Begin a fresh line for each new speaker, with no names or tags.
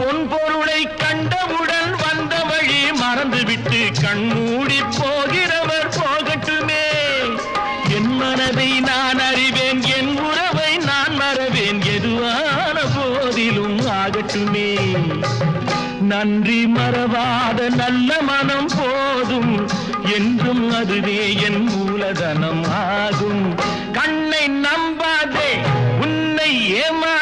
பொன் பொருளை கண்டவுடன் வந்த வழி மறந்துவிட்டு கண்மூடி போகிறவர் போகட்டுமே. என் மனதை நான் அறிவேன், என் உறவை நான் மறவேன், எதுவான போதிலும் ஆகட்டுமே. நன்றி மறவாத நல்ல மனம் போதும், என்றும் அதுவே என் மூலதனம் ஆகும். கண்ணை நம்பாதே, உன்னை ஏமா